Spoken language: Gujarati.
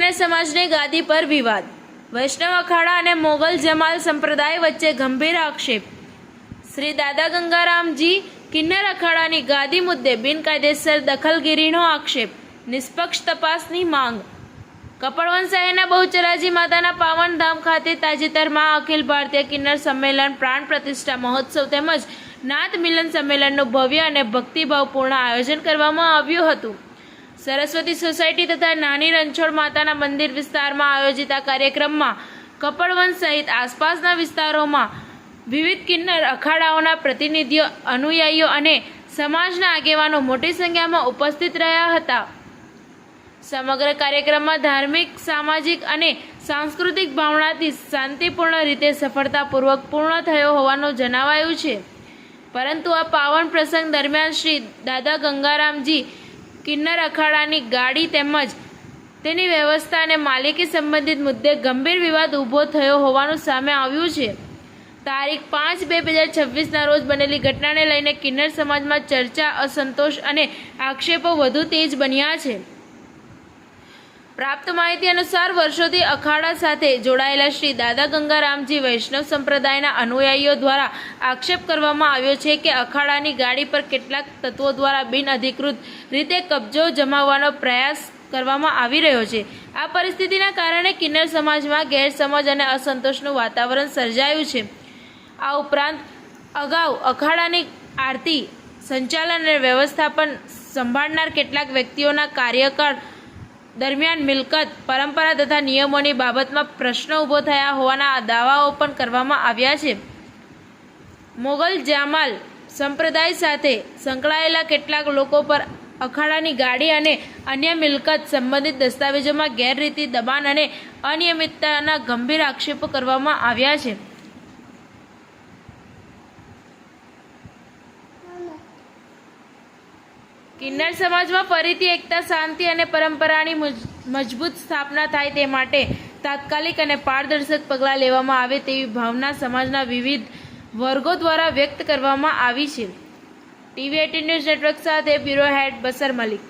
અને સમાજની ગાદી પર વિવાદ। વૈષ્ણવ અખાડા અને મોગલ જમાલ સંપ્રદાય વચ્ચે ગંભીર આક્ષેપ। શ્રી દાદા ગંગારામજી કિન્નર અખાડાની ગાદી મુદ્દે બિનકાયદેસર દખલગીરીનો આક્ષેપ। નિષ્પક્ષ તપાસની માંગ। કપડવંજ શહેરના બહુચરાજી માતાના પાવન ધામ ખાતે તાજેતરમાં અખિલ ભારતીય કિન્નર સંમેલન પ્રાણ પ્રતિષ્ઠા મહોત્સવ તેમજ નાથ મિલન સંમેલનનું ભવ્ય અને ભક્તિભાવપૂર્ણ આયોજન કરવામાં આવ્યું હતું। સરસ્વતી સોસાયટી તથા નાની રણછોડ માતાના મંદિર વિસ્તારમાં આયોજિત આ કાર્યક્રમમાં કપડવંજ સહિત આસપાસના વિસ્તારોમાં વિવિધ કિન્નર અખાડાઓના પ્રતિનિધિઓ, અનુયાયીઓ અને સમાજના આગેવાનો મોટી સંખ્યામાં ઉપસ્થિત રહ્યા હતા। સમગ્ર કાર્યક્રમમાં ધાર્મિક, સામાજિક અને સાંસ્કૃતિક ભાવનાથી શાંતિપૂર્ણ રીતે સફળતાપૂર્વક પૂર્ણ થયો હોવાનું જણાવાયું છે। પરંતુ આ પાવન પ્રસંગ દરમિયાન શ્રી દાદા ગંગારામજી કિન્નર અખાડાની ગાડી તેમજ તેની વ્યવસ્થા અને માલિકી સંબંધિત મુદ્દે ગંભીર વિવાદ ઊભો થયો હોવાનું સામે આવ્યું છે। તારીખ 5/2/2026ના રોજ બનેલી ઘટનાને લઈને કિન્નર સમાજમાં ચર્ચા, અસંતોષ અને આક્ષેપો વધુ તેજ બન્યા છે। પ્રાપ્ત માહિતી અનુસાર વર્ષોથી અખાડા સાથે જોડાયેલા શ્રી દાદા ગંગારામજી વૈષ્ણવ સંપ્રદાયના અનુયાયીઓ દ્વારા આક્ષેપ કરવામાં આવ્યો છે કે અખાડાની ગાડી પર કેટલાક તત્વો દ્વારા બિનઅધિકૃત રીતે કબજો જમાવવાનો પ્રયાસ કરવામાં આવી રહ્યો છે। આ પરિસ્થિતિના કારણે કિન્નર સમાજમાં ગેરસમજ અને અસંતોષનું વાતાવરણ સર્જાયું છે। આ ઉપરાંત અગાઉ અખાડાની આરતી, સંચાલન અને વ્યવસ્થાપન સંભાળનાર કેટલાક વ્યક્તિઓના કાર્યકાળ દરમિયાન મિલકત, પરંપરા તથા નિયમોની બાબતમાં પ્રશ્નો ઊભો થયા હોવાના દાવાઓ પણ કરવામાં આવ્યા છે। મોગલ જામાલ સંપ્રદાય સાથે સંકળાયેલા કેટલાક લોકો પર અખાડાની ગાડી અને અન્ય મિલકત સંબંધિત દસ્તાવેજોમાં ગેરરીતિ, દબાણ અને અનિયમિતતાના ગંભીર આક્ષેપો કરવામાં આવ્યા છે। કિન્નર સમાજમાં ફરીથી એકતા, શાંતિ અને પરંપરાની મજબૂત સ્થાપના થાય તે માટે તાત્કાલિક અને પારદર્શક પગલાં લેવામાં આવે તેવી ભાવના સમાજના વિવિધ વર્ગો દ્વારા વ્યક્ત કરવામાં આવી છે। TV18 ન્યૂઝ નેટવર્ક સાથે બ્યુરો હેડ બસર મલિક।